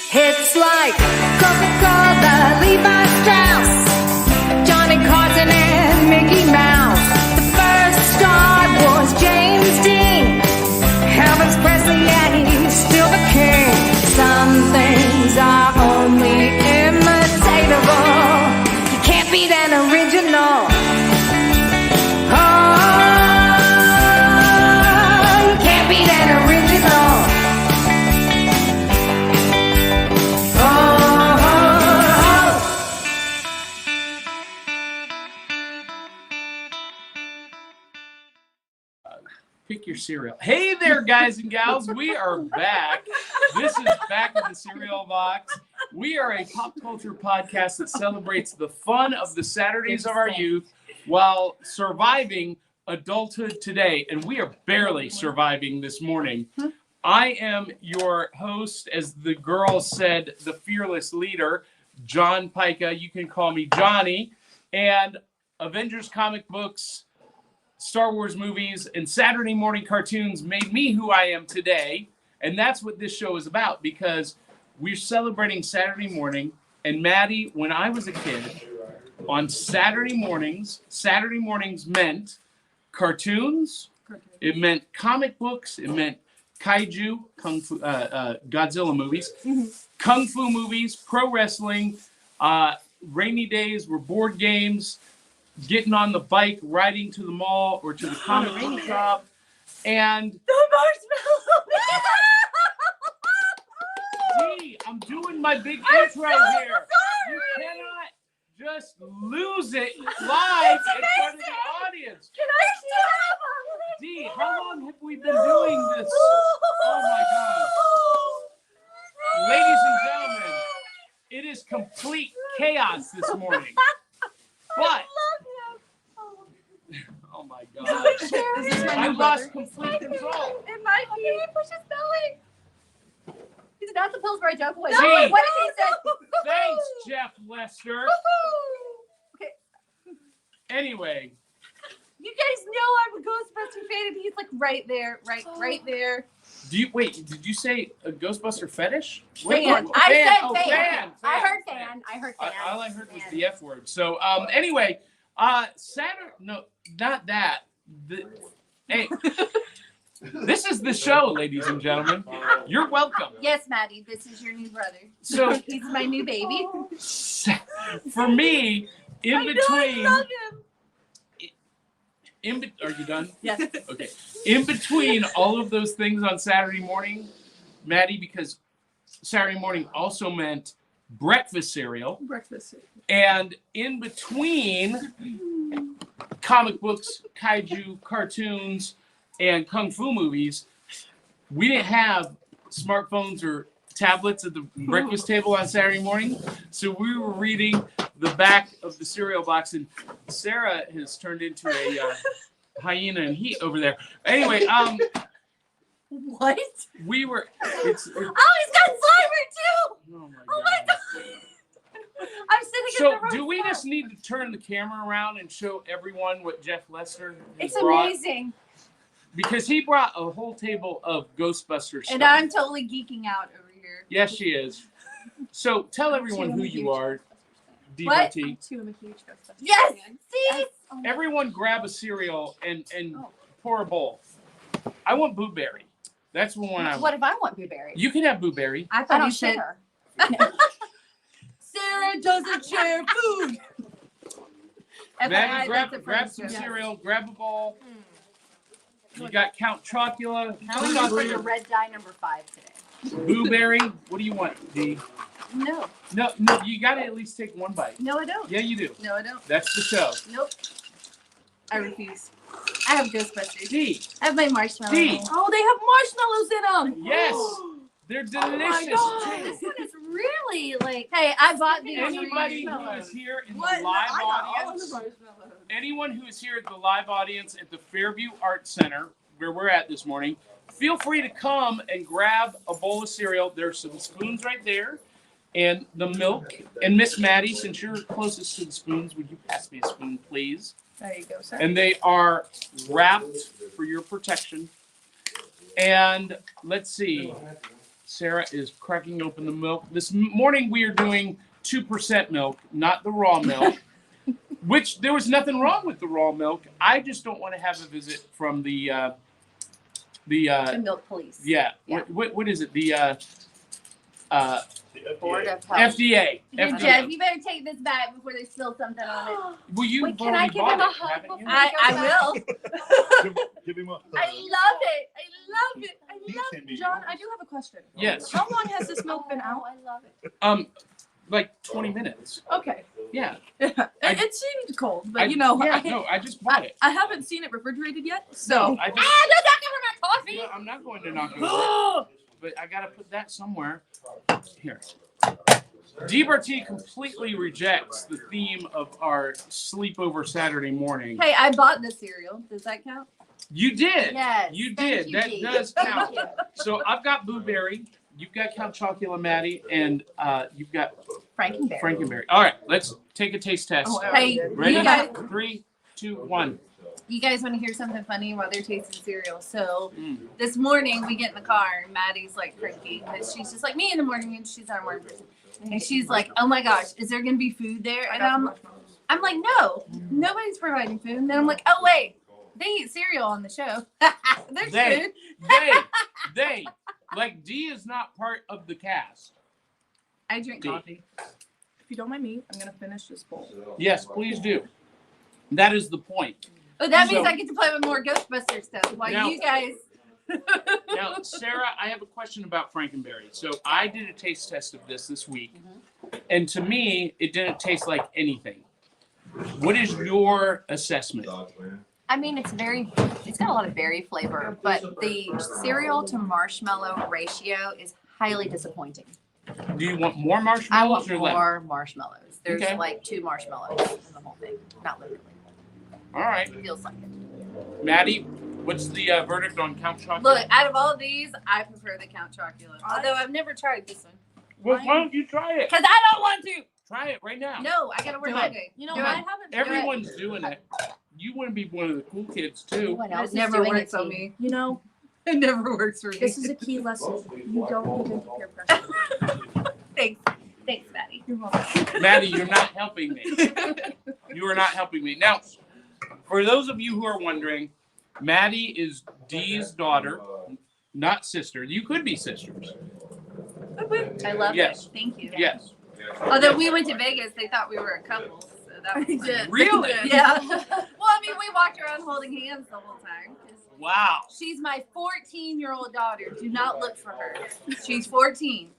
It's like Coca-Cola, Levi Strauss, Johnny Carson and Mickey Mouse. The first star was James Dean. Elvis Presley, yeah, he's still the king. Some things are only imitatable. You can't beat an original. Pick your cereal. Hey there, guys and gals. We are back. This is Back at the Cereal Box. We are a pop culture podcast that celebrates the fun of the Saturdays of our youth while surviving adulthood today. And we are barely surviving this morning. I am your host, as the girls said, the fearless leader, John Pica. You can call me Johnny. And Avengers comic books, Star Wars movies, and Saturday morning cartoons made me who I am today. And that's what this show is about, because we're celebrating Saturday morning. And Maddie, when I was a kid, on Saturday mornings meant cartoons, it meant comic books, it meant kaiju, kung fu, Godzilla movies, kung fu movies, pro wrestling, rainy days were board games, getting on the bike, riding to the mall or to the comic book shop, and the marshmallow. Dee, I'm doing my big intro here. You cannot just lose it live in front of the audience. Can I have them? Dee, how long have we been doing this? Oh my God. Ladies and gentlemen, it is complete chaos this morning. But oh my God! I lost complete control. It might be. Push his belly. Is it not the Pillsbury Doughboy? No, What did he say? Thanks, Jeff Lester. Okay. Anyway, you guys know I'm a Ghostbuster fan, and he's like right there, right there. did you say a Ghostbuster fetish? Fan. I said fan. I heard fan. All I heard was the F word. So anyway, Saturday. No, not that. Hey. This is the show, ladies and gentlemen. You're welcome. Yes, Maddie, this is your new brother. So he's my new baby. For me, in between. I love him. Are you done? Yes. Okay. In between all of those things on Saturday morning, Maddie, because Saturday morning also meant breakfast cereal. And in between comic books, kaiju, cartoons, and kung fu movies, we didn't have smartphones or tablets at the breakfast table on Saturday morning. So we were reading the back of the cereal box, and Sarah has turned into a hyena in heat over there. Anyway, what? We were. Oh, he's got Slimer too. Oh my God. I'm sitting so in the do we just need to turn the camera around and show everyone what Jeff Lester has It's brought? amazing. Because he brought a whole table of Ghostbuster stuff. And I'm totally geeking out over here. Yes, she is. So tell everyone who you are, Dee What? Bartee. I'm a huge Ghostbusters Yes! fan. See? Everyone grab a cereal and pour a bowl. I want blueberry. That's the one I want. What if I want blueberry? You can have blueberry. I thought you said Sarah doesn't share food. Maddie, grab some cereal, grab a bowl. You got Count Chocula. I'm going for the red dye number 5 today. Blueberry. What do you want, Dee? No. No, you got to at least take one bite. No, I don't. Yeah, you do. No, I don't. That's the show. Nope. I refuse. I have Ghostbusters. Dee. I have my marshmallows. Dee. Oh, they have marshmallows in them. Yes. They're delicious. Oh my God. This one is really like. Hey, I bought these. Anybody who is here in the live audience, anyone who is here at the live audience at the Fairview Art Center, where we're at this morning, feel free to come and grab a bowl of cereal. There's some spoons right there, and the milk. And Miss Maddie, since you're closest to the spoons, would you pass me a spoon, please? There you go, sir. And they are wrapped for your protection. And let's see. Sarah is cracking open the milk. This morning we are doing 2% milk, not the raw milk, which there was nothing wrong with the raw milk. I just don't want to have a visit from the milk police. Yeah. Yeah. What is it? The Board of Health. FDA. Here, FDA. Jeff, you better take this back before they spill something on it. Well, you Wait, can I give him a hug before haven't you? I will. Give him a hug. I love it. I love it. I He love can it. be John, I do have a question. Yes. How long has this milk been out? I love it. Like 20 minutes. Okay. Yeah. It seemed cold, but you know, I just bought it. I haven't seen it refrigerated yet, so. No, I just, Ah, don't knock over my coffee. no, I'm not going to knock over it, but I got to put that somewhere. Here. Dee Bartee completely rejects the theme of our sleepover Saturday morning. Hey, I bought the cereal. Does that count? You did. Yes. You Thank did. you, That Dee. does Thank count. you. So I've got blueberry. You've got Count Chocula, Maddie, and you've got Frankenberry. Frankenberry. All right, let's take a taste test. Oh, Hey, Ready? you guys, 3, 2, 1. you guys want to hear something funny while they're tasting cereal? So Mm. this morning we get in the car and Maddie's like cranky because she's just like me in the morning and she's not a morning person. And she's like, oh my gosh, is there going to be food there? And I'm like, no, nobody's providing food. And then I'm like, oh wait, they eat cereal on the show. There's They. food. They. Like, Dee is not part of the cast. I drink Dee. coffee. If you don't mind me, I'm gonna finish this bowl. Yes, please do. That is the point. Oh, that means So- I get to play with more Ghostbuster stuff while Now- you guys. Now, Sarah, I have a question about Frankenberry. So I did a taste test of this week, and to me, it didn't taste like anything. What is your assessment? I mean, it's got a lot of berry flavor, but the cereal to marshmallow ratio is highly disappointing. Do you want more I marshmallows want or less? more marshmallows. There's Okay. like 2 marshmallows in the whole thing. Not literally. All right. It feels like it. Maddie, what's the verdict on Count Chocula? Look, out of all of these, I prefer the Count Chocula. Although I've never tried this one. Well, why don't you try it? Because I don't want to. Try it right now. No, I gotta work Do my it. day. You know, Do I it. haven't. Everyone's doing it. You want to be one of the cool kids too. Everyone else It is never doing works it. on me. You know, It never works for me. this is a key lesson. You don't give in to peer pressure. Thanks. Thanks, Maddie. You're welcome. Maddie, you're not helping me. You are not helping me. Now, for those of you who are wondering, Maddie is Dee's daughter, not sister. You could be sisters. I love Yes. it. Thank you. Yes. Although we went to Vegas, they thought we were a couple. So that was fun. Really? Yeah. Well, I mean, we walked around holding hands the whole time. 'Cause Wow. she's my 14-year-old daughter. Do not look for her. She's 14.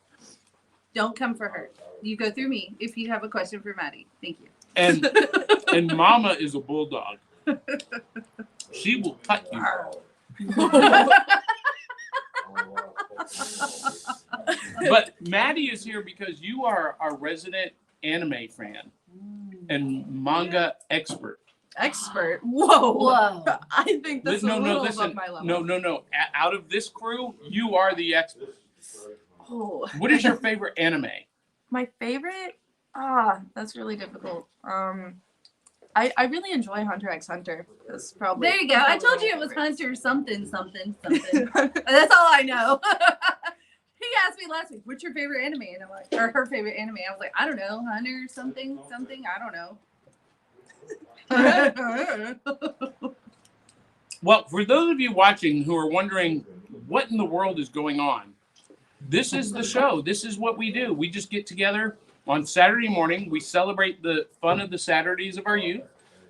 Don't come for her. You go through me if you have a question for Maddie. Thank you. And Mama is a bulldog. She will cut you. But Maddie is here because you are our resident anime fan and manga expert. Expert. Whoa. Whoa. I think that's a little above my level. No. Out of this crew, you are the expert. Oh. What is your favorite anime? My favorite? That's really difficult. I really enjoy Hunter x Hunter. That's probably. There you go. I told you it was Hunter something. That's all I know. He asked me last week, "What's your favorite anime?" And I'm like, or her favorite anime. I was like, "I don't know, Hunter something. I don't know." Well, for those of you watching who are wondering what in the world is going on, this is the show. This is what we do. We just get together on Saturday morning. We celebrate the fun of the Saturdays of our youth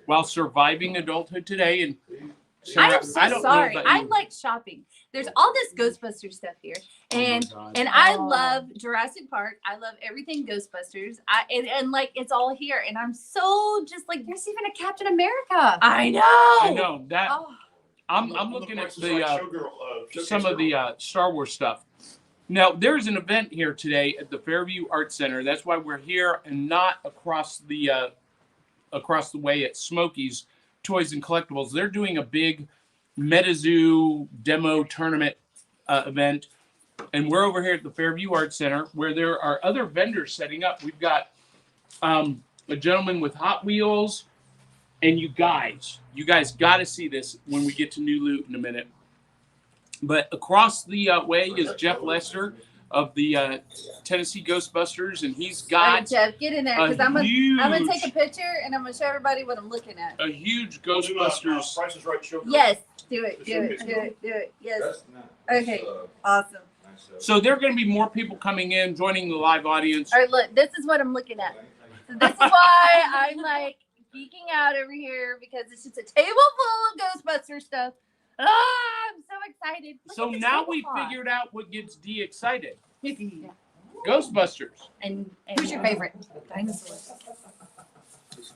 while surviving adulthood today. And Sarah, I'm so I don't sorry. know about I you. like shopping. There's all this Ghostbusters stuff here, and Oh my God. and I love Jurassic Park. I love everything Ghostbusters. And like it's all here, and I'm so just like There's even a Captain America. I know. I know that. Oh, I'm looking at some of the Star Wars stuff. Now, there's an event here today at the Fairview Arts Center. That's why we're here and not across the way at Smokey's Toys and Collectibles. They're doing a big MetaZoo demo tournament event, and we're over here at the Fairview Arts Center where there are other vendors setting up. We've got a gentleman with Hot Wheels, and you guys got to see this when we get to New Loot in a minute. But across the way is Jeff Lester of the Tennessee Ghostbusters, and he's All right, got Jeff, get in there because I'm gonna take a picture and I'm gonna show everybody what I'm looking at. a huge Ghostbusters. Price is Right sugar. Yes, do it. Yes. Okay, awesome. So there are going to be more people coming in, joining the live audience. All right, look, this is what I'm looking at. So this is why I'm like geeking out over here because it's just a table full of Ghostbuster stuff. Ah, I'm so excited. Look So at the now we tablecloth. figured out what gets Dee excited. Ghostbusters. And Who's your favorite? Dinosaurs.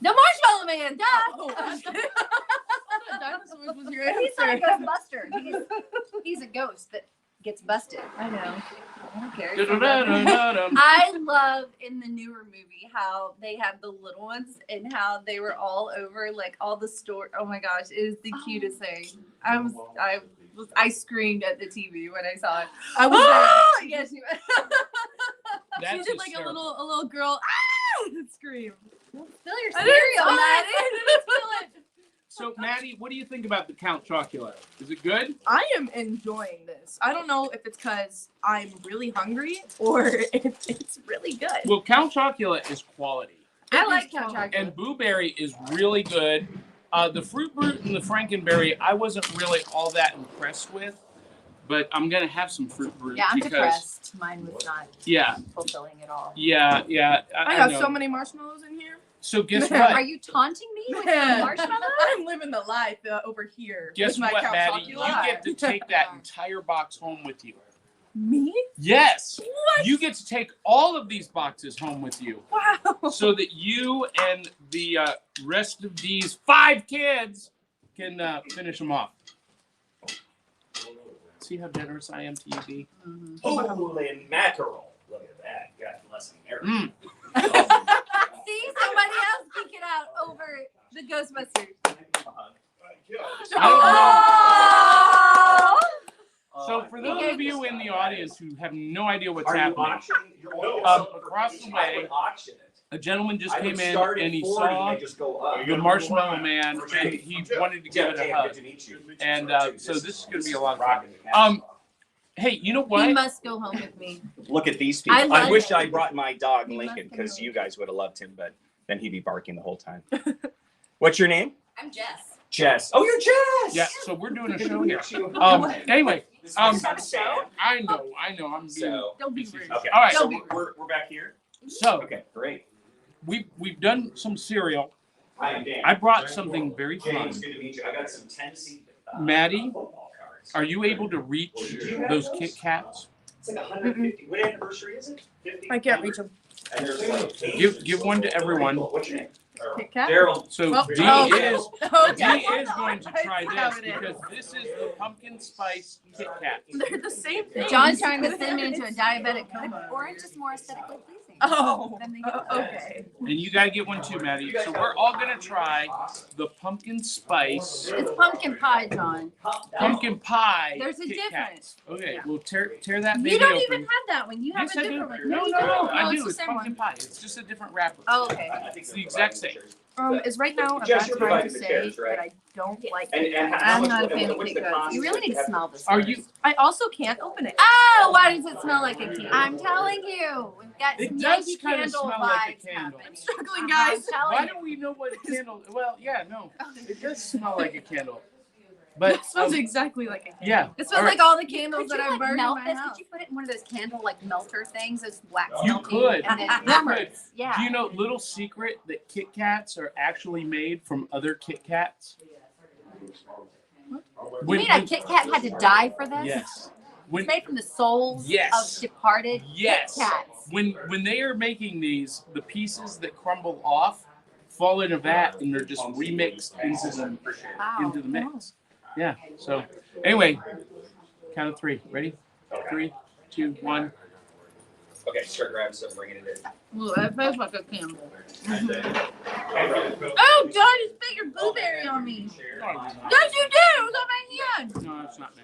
The Marshmallow Man, duh! Dinosaurs was your He's not a answer. Ghostbuster. He's a ghost that gets busted. I know. I don't care. Da-da-da-da-da-dum. I love in the newer movie how they have the little ones and how they were all over like all the store. Oh my gosh, it is the cutest thing. I screamed at the TV when I saw it. I was there. Yes, you. That's She did like a hysterical. little girl scream. Spill your I didn't cereal, spill Maddie. it. I didn't spill it. So, Maddie, what do you think about the Count Chocula? Is it good? I am enjoying this. I don't know if it's because I'm really hungry or if it's really good. Well, Count Chocula is quality. I like Count Chocula. And Blueberry is really good. The Fruit Brute and the Frankenberry, I wasn't really all that impressed with. But I'm going to have some Fruit Brute. Yeah, I'm because, depressed. Mine was not Yeah, fulfilling at all. yeah. I got know. so many marshmallows in here. So guess Are what? you taunting me with your Man, marshmallow? I'm living the life over here. Guess with my what, Count Maddie? You Chocula. get to take that entire box home with you. Me? Yes. What? You get to take all of these boxes home with you. Wow. So that you and the rest of these 5 kids can finish them off. See how generous I am to you, Dee? Holy mackerel. Look at that. God bless America. Mm. See, somebody else geeking out over the Ghostbusters. I don't know. Oh! So for those of you in the audience who have no idea what's Are you happening, auctioning your across the I way, would auction it. a gentleman just I would came in start at and he 40 saw and just go up. the Marshmallow Man and he wanted to give it a hug. Good to meet you. And so this is going to be a lot of fun. Hey, you know He what? must go home with me. Look at these I people. I love wish it. I brought my dog He Lincoln must because come you guys would have loved him, but then he'd be barking the whole time. What's your name? I'm Jess. Jess. Oh, you're Jess. Yeah, so we're doing a show here. Okay. Anyway, This is not a stand. I know. I'm being. So, Don't be rude. okay. All right. So we're back here. So Okay, great. we've done some cereal. Hi, I'm Dan. I brought something very fun. James, good to meet you. I got some Tennessee. Maddie, football cards. are you able to reach those Kit Kats? It's like 150. What anniversary is it? 50? I can't reach them. And there's like Give one to everyone. What's your name? Kit Kat? Daryl. So Oh, Dee okay. is Okay. Dee is going to try I see how this it is. because this is the pumpkin spice Kit Kat. They're the same thing. John's trying to send me into a diabetic coma. Orange is more aesthetically pleasing. Oh, Than the okay. And you got to get one too, Maddie. So we're all going to try the pumpkin spice It's pumpkin pie, John. pumpkin pie. There's a Kit difference. Kats. Okay, we'll tear that baby You don't open. even have that one. You have Yes, a I do. different one. No, you no, don't. I it's do. the It's same pumpkin one. pie. It's just a different wrapper. Oh, okay. It's the exact same. Is right now a Jess, bad you're time providing to the say chairs, right? that I don't like And, it. and how I'm much- not a fan of what's Kit the Kats. cost? You really need to smell this. Are you? I also can't open it. Oh, why does it smell like a candy? I'm telling you, we've got It some does Yankee kinda Candle smell like a vibes candle. happening. I'm struggling, I'm guys. telling Why you. don't we know what a candle? Well, yeah, no. It does smell like a candle. But It smells exactly like a candy. yeah. It smells All right. like all the candles Could that you I like burned in melt my this? house. Could you put it in one of those candle like melter things? Those wax You melting, could. And then You warmers. could. Yeah. Do you know, little secret, that Kit Kats are actually made from other Kit Kats? You mean a Kit Kat had to die for this? Yes. It's made from the souls Yes. of departed Yes. Kit Kats. When they are making these, the pieces that crumble off fall in a vat and they're just remixed into the mix. Yeah. So anyway, count of 3. Ready? 3, 2, 1. Okay, start grabbing some, bringing it in. Ooh, that smells like a candle. Oh, Oh, John, you spit your blueberry on me. Yes, you did. It was on my hand. No, that's not me.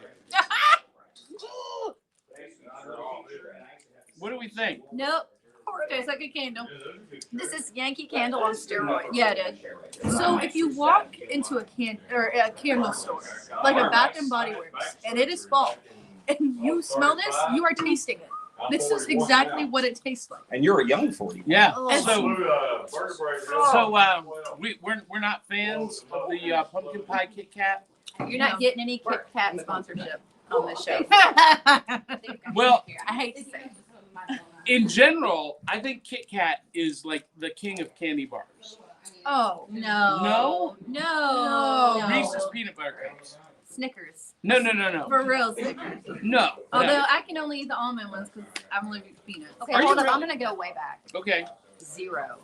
What do we think? Nope. Tastes like a candle. This is Yankee Candle on steroids. Yeah, it is. So if you walk into a candle store, like a Bath and Body Works, and it is fall, and you smell this, you are tasting it. This is exactly what it tastes like. And you're a young 41. Yeah. Oh. We're not fans of the pumpkin pie Kit Kat. You're not getting any Kit Kat sponsorship on this show. Well, I hate to say it. in general, I think Kit Kat is like the king of candy bars. Oh No? no. Reese's peanut butter cups. Snickers. No. For real, Snickers. No. Although I can only eat the almond ones because I'm allergic to peanuts. Okay, Are you hold on. really? I'm gonna go way back. Okay. 0.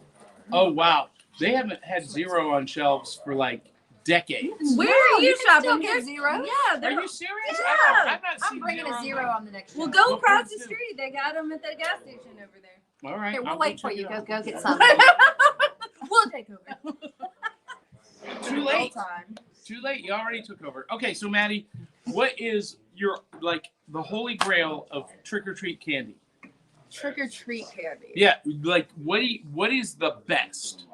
Oh wow, they haven't had zero on shelves for like decades. Where No, are you you can shopping? still get There's- 0. Yeah, Are they're. you serious? Yeah. I've not I'm seen bringing a 0 on the next show. Well, go Well, across the please do. street. They got them at the gas station over there. All right. Here, we'll I'll wait for check you. it out. Go get some. We'll take over. Too late. Too late. You already took over. Okay, so Maddie, what is your like the holy grail of trick or treat candy? Trick or treat candy. Yeah, like what is the best?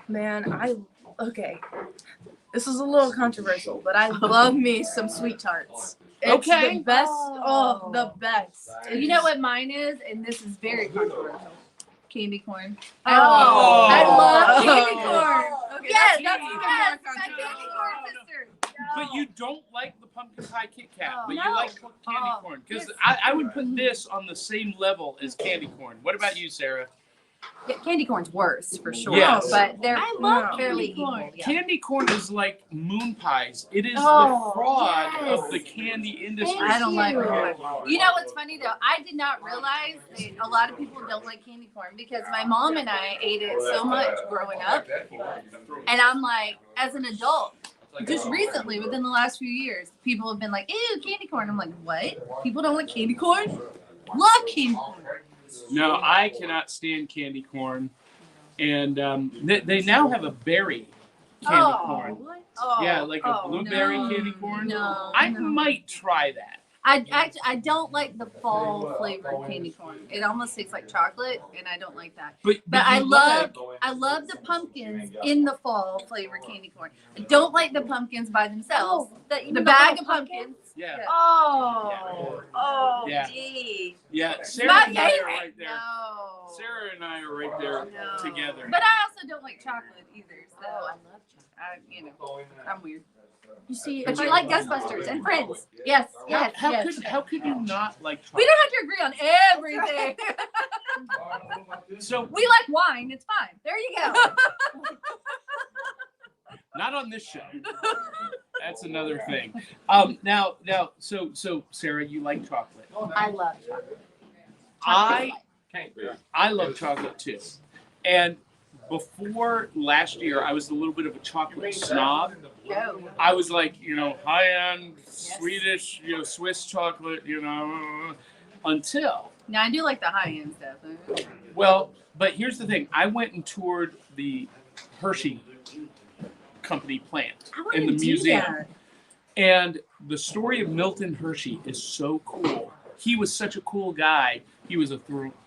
Man, okay. This is a little controversial, but I love me some sweet tarts. It's Okay. the best. Oh, the best. You know what mine is, and this is very controversial. Candy corn. Oh. I love candy Oh. corn. Okay, Yes, that's that's even even more more controversial. candy corn sister. But you don't like the pumpkin pie Kit Kat, but you No. like candy Oh, corn. Because yes. I would put this on the same level as candy corn. What about you, Sarah? Yeah, candy corn's worse for sure. Yes. But they're I love fairly candy corn. equal. Yeah. Candy corn is like moon pies. It is Oh, the fraud yes. of the candy industry. I don't like you. it. You know what's funny though? I did not realize that a lot of people don't like candy corn because my mom and I ate it so much growing up. And I'm like, as an adult, just recently, within the last few years, people have been like, ew, candy corn. I'm like, what? People don't like candy corn? Love candy corn. No, I cannot stand candy corn. And they now have a berry candy corn. What? Oh, Yeah, like a oh, blueberry no, candy corn. No, I no. might try that. I don't like the fall flavored candy corn. It almost tastes like chocolate, and I don't like that. But I you love like- I love the pumpkins in the fall flavored candy corn. I don't like the pumpkins by themselves. The bag of pumpkins. Yeah. Oh, Yeah. gee. Yeah. My Sarah and I are favorite. right there. No. Sarah and I are right there No. together. But I also don't like chocolate either. So Oh, I love chocolate. you know, I'm weird. You see, But you like Ghostbusters and Friends. Yes, How, yes, how yes. could you not like We chocolate? don't have to agree on everything. So We like wine. It's fine. There you go. not on this show. That's another thing. Now, so Sarah, you like chocolate. I love chocolate. I love chocolate too. And before last year, I was a little bit of a chocolate snob. Go. I was like, high-end Swedish, Swiss chocolate, until, No, I do like the high end stuff. well, but here's the thing. I went and toured the Hershey company plant in the museum. And the story of Milton Hershey is so cool. He was such a cool guy. He was a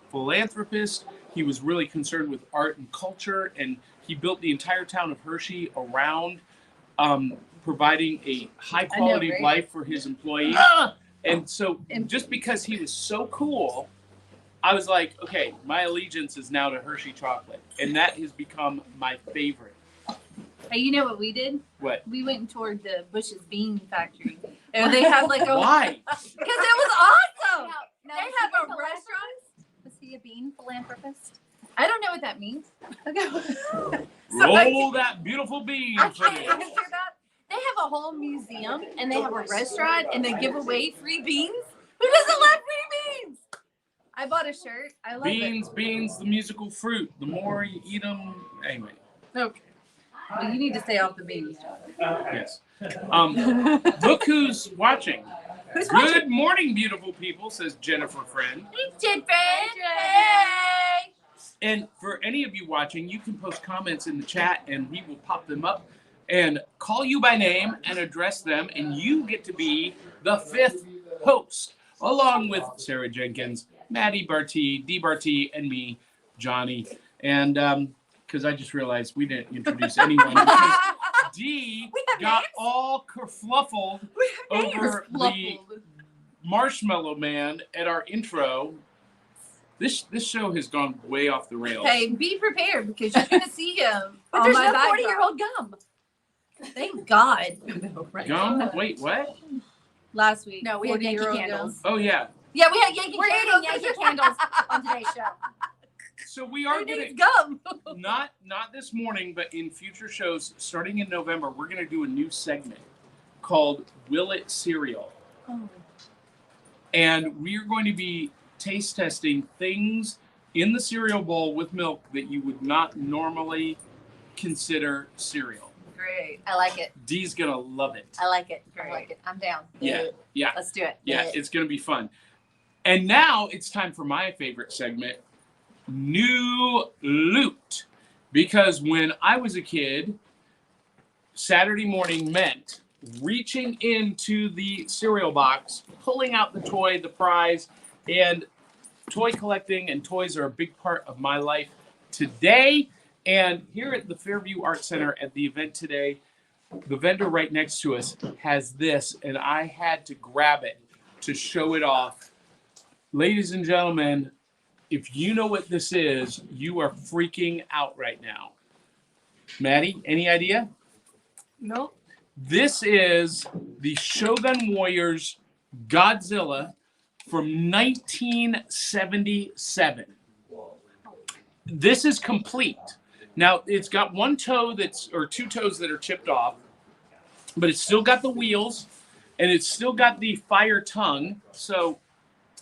philanthropist. He was really concerned with art and culture. And he built the entire town of Hershey around providing a high quality right? life for his employees. And so just because he was so cool, I was like, okay, my allegiance is now to Hershey chocolate. And that has become my favorite. Hey, you know what we did? What? We went and toured the Bush's Bean Factory. And they have like a Why? because it was awesome. Now, They was have he a philanthropist? restaurant. Was he a bean philanthropist? I don't know what that means. Roll that beautiful bean I for can't me. hear that. They have a whole museum and they have a restaurant and they give away free beans. Who doesn't love free beans? I bought a shirt. I love Beans, the musical fruit. The more you eat them, anyway. it. Okay. Well, you need to stay off the beans. Yes. Look who's watching. Who's Good morning, beautiful people, says Jennifer Friend. Hey! And for any of you watching, you can post comments in the chat and we will pop them up and call you by name and address them. And you get to be the 5th host, along with Sarah Jenkins, Maddie Bartee, Dee Bartee, and me, Johnny. And because I just realized we didn't introduce anyone. Because Dee We have got names? all kerfluffled over the Marshmallow Man at our intro. This show has gone way off the rails. Hey, be prepared because you're gonna see him. But on there's my no backdrop. 40-year-old gum. Thank God. Gum? Wait, what? Last week. No, we had Yankee 40-year-old candles. Oh yeah. Yeah, we had Yankee We're eating candles. Yankee candles on today's show. So we are Who gonna needs gum? not this morning, but in future shows starting in November, we're gonna do a new segment called Will It Cereal. Oh. And we're going to be taste testing things in the cereal bowl with milk that you would not normally consider cereal. Great. I like it. Dee's gonna love it. I like it. I like it. I'm down. Yeah. Let's do it. Yeah, it's gonna be fun. And now it's time for my favorite segment, New Loot. Because when I was a kid, Saturday morning meant reaching into the cereal box, pulling out the toy, the prize, and toy collecting and toys are a big part of my life today. And here at the Fairview Art Center at the event today, the vendor right next to us has this, and I had to grab it to show it off. Ladies and gentlemen, if you know what this is, you are freaking out right now. Maddie, any idea? Nope. This is the Shogun Warriors Godzilla from 1977. This is complete. Now, it's got one toe or two toes that are chipped off, but it's still got the wheels, and it's still got the fire tongue. So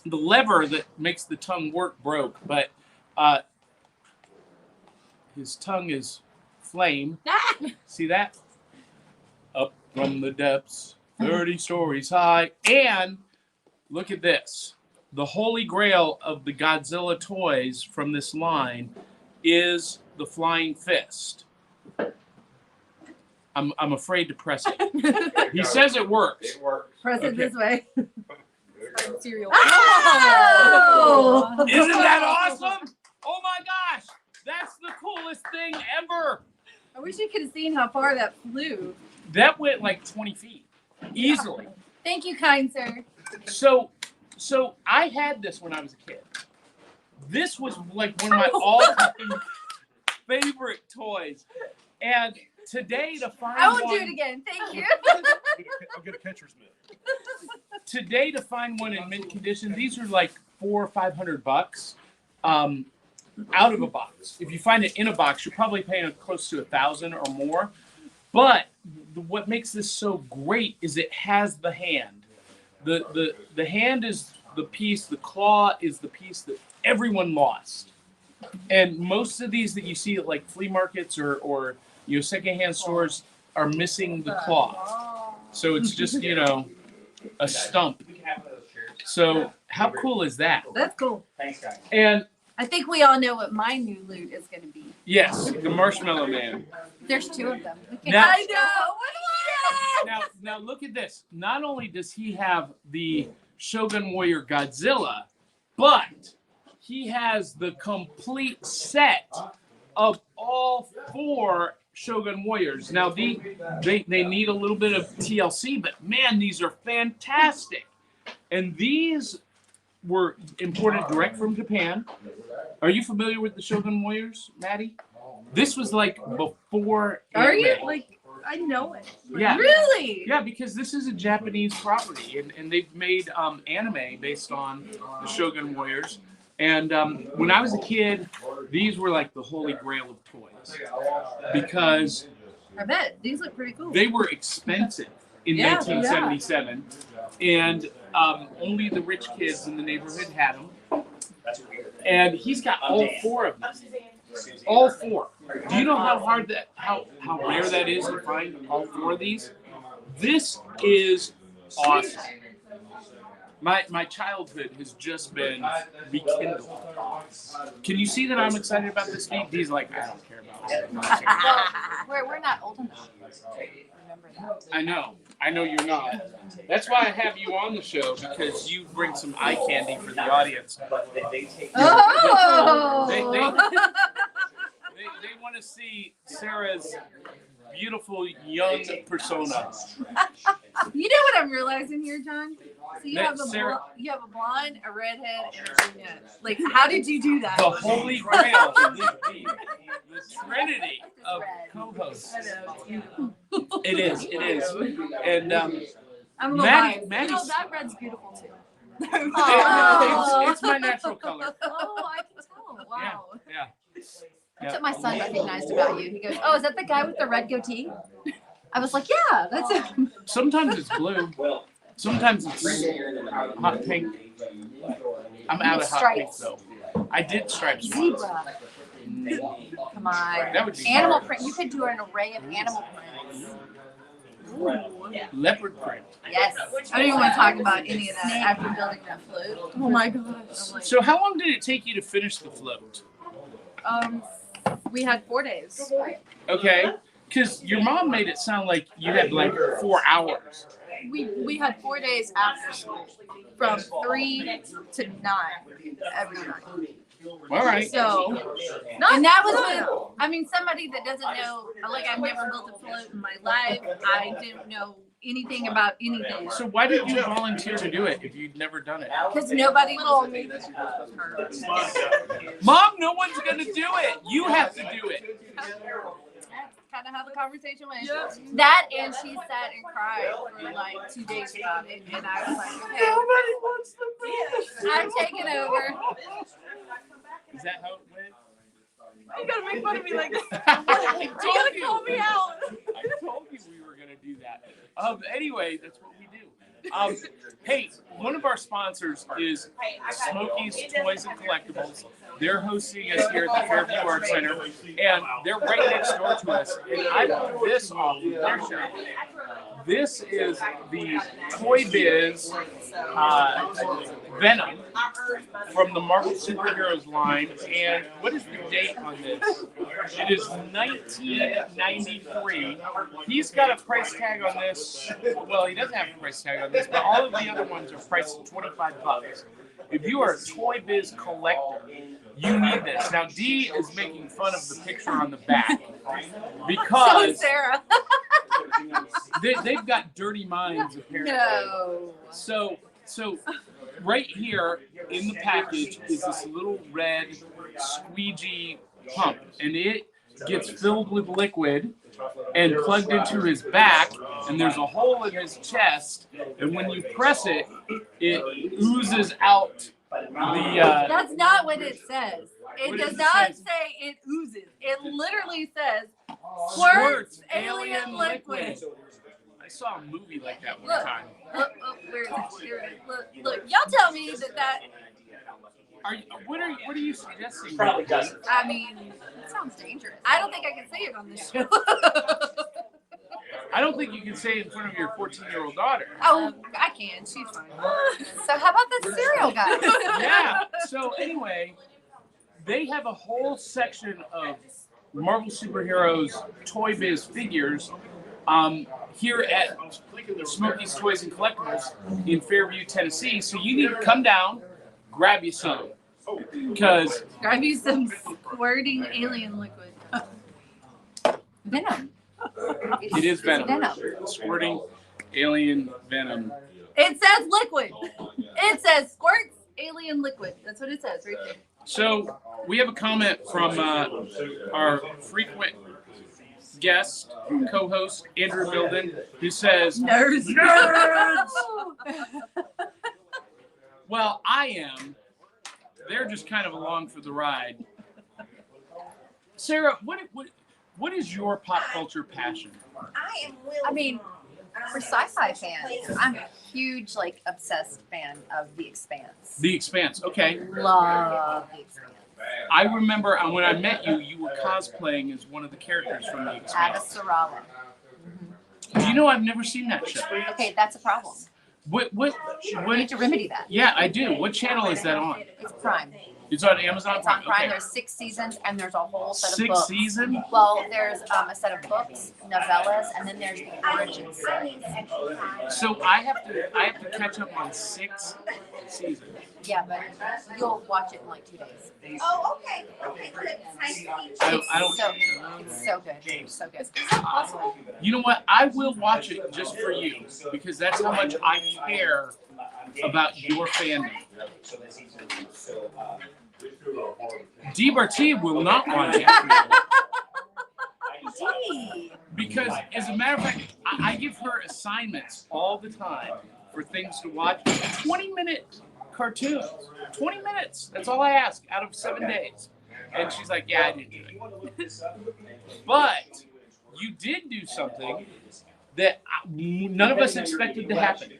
the lever that makes the tongue work broke, but his tongue is flame. See that? Up from the depths, 30 stories high. And look at this. The holy grail of the Godzilla toys from this line is the flying fist. I'm afraid to press it. He says it works. It works. Press it this way. Cereal. Oh! Isn't that awesome? Oh my gosh. That's the coolest thing ever. I wish you could have seen how far that flew. That went like 20 feet. Easily. Thank you, kind sir. So I had this when I was a kid. This was like one of my all-time favorite toys. And today to find I won't one, do it again. Thank you. I'll get a catcher's mitt. Today to find one in mint condition, these are like $400 or $500 out of a box. If you find it in a box, you're probably paying close to $1,000 or more. But what makes this so great is it has the hand. The hand is the piece, the claw is the piece that everyone lost. And most of these that you see at like flea markets or secondhand stores are missing the claw. So it's just, a stump. So how cool is that? That's cool. Thanks, guys. And I think we all know what my new loot is going to be. yes, the Marshmallow Man. There's two of them. Now- I know. Now look at this. Not only does he have the Shogun Warrior Godzilla, but he has the complete set of all 4 Shogun Warriors. Now they need a little bit of TLC, but man, these are fantastic. And these were imported direct from Japan. Are you familiar with the Shogun Warriors, Maddie? This was like before. Are you? anime. Like, I know it. Yeah. Really? Yeah, because this is a Japanese property, and they've made anime based on the Shogun Warriors. And when I was a kid, these were like the holy grail of toys because I bet. These look pretty cool. they were expensive in Yeah, 1977, and only the rich kids in the neighborhood had them. And he's got all 4 of them. All 4. Do you know how hard how rare that is to find all 4 of these? This is awesome. My childhood has just been rekindled. Can you see that I'm excited about this game? He's like, I don't care about it. We're not old enough. Remember that. I know you're not. That's why I have you on the show, because you bring some eye candy for the audience. They take Oh! They want to see Sarah's beautiful young persona. You know what I'm realizing here, John? So you have Sarah- you have a blonde, a redhead, and a brunette. Like, how did you do that? The holy grail, the trinity of co-hosts. It is. And I'm Maddie, that red's beautiful too. it's my natural color. Oh, I can tell. Wow. Yeah. That's what my son recognized about you. He goes, "Oh, is that the guy with the red goatee?" I was like, "Yeah, that's him." Sometimes it's blue. Sometimes it's hot pink. I'm out of hot pink though. I did stripes once. Zebra. Come on. That would be Animal hard. print. You could do an array of animal prints. Leopard print. Yes. I don't even want to talk about any of that after building that float. Oh my gosh. So how long did it take you to finish the float? We had 4 days. Okay. Because your mom made it sound like you had like 4 hours. We had 4 days after school, from 3 to 9 every night. All right. So, And that was when, I mean, somebody that doesn't know, like, I've never built a float in my life. I didn't know anything about anything. So why did you volunteer to do it if you'd never done it? Because nobody told me. Mom, no one's gonna do it. You have to do it. Kind of how the conversation went. Yeah. That and she sat and cried for like 2 days about it, and I was like, okay, Nobody wants to be. I'm taking over. Is that how it went? you gotta make fun of me like that. I You told gotta you. call me out. I told you we were gonna do that. Anyway, that's what we do. Hey, one of our sponsors is Smokey's Toys and Collectibles. They're hosting us here at the Fairview Art Center, and they're right next door to us. And I pulled this off of their show. This is the Toy Biz Venom from the Marvel Superheroes line. And what is the date on this? It is 1993. He's got a price tag on this. Well, he doesn't have a price tag on this, but all of the other ones are priced at $25. If you are a Toy Biz collector, you need this. Now, Dee is making fun of the picture on the back So because Sarah. they've got dirty minds, apparently. No. So right here in the package is this little red squeegee pump, and it gets filled with liquid and plugged into his back, and there's a hole in his chest, and when you press it, it oozes out the That's not what it says. It What does does it not say? say it oozes. It literally says squirts alien liquid. I saw a movie like that one Look. time. Where is it? Here it is. Look, y'all tell me that What are you suggesting? Probably doesn't. I mean, That sounds dangerous. I don't think I can say it on this show. I don't think you can say it in front of your 14-year-old daughter. Oh, I can. She's fine. So how about the cereal guy? Yeah. So anyway, they have a whole section of Marvel Superheroes Toy Biz figures here at Smokey's Toys and Collectibles in Fairview, Tennessee. So you need to come down, grab you some, because Grab you some squirting alien liquid. Venom. it is venom. Venom. Squirting alien venom. It says liquid. It says squirts alien liquid. That's what it says right there. So we have a comment from our frequent guest, co-host, Andrew Milden, who says, Nerds. well, I am. They're just kind of along for the ride. Sarah, what is your pop culture passion? I mean, for sci-fi fans, I'm a huge, obsessed fan of The Expanse. The Expanse. Okay. Love The Expanse. I remember when I met you, you were cosplaying as one of the characters from The Expanse. Avasarala. Do you know I've never seen that show? Okay, that's a problem. We need to remedy that. Yeah, I do. What channel is that on? It's Prime. It's on Amazon It's on Prime. Prime. Okay. There's 6 seasons, and there's a whole set of 6 books. seasons? Well, there's a set of books, novellas, and then there's the origin series. So I have to catch up on 6 seasons. Yeah, but you'll watch it in like 2 days. Oh, okay. Okay, good. Nice to meet you. I don't. It's so good. So good. You know what? I will watch it just for you because that's how much I care about your fandom. Dee Bartee will not watch it because, as a matter of fact, I give her assignments all the time for things to watch. 20-minute cartoons. 20 minutes. That's all I ask out of 7 days. And she's like, yeah, I didn't do it. But you did do something that none of us expected to happen.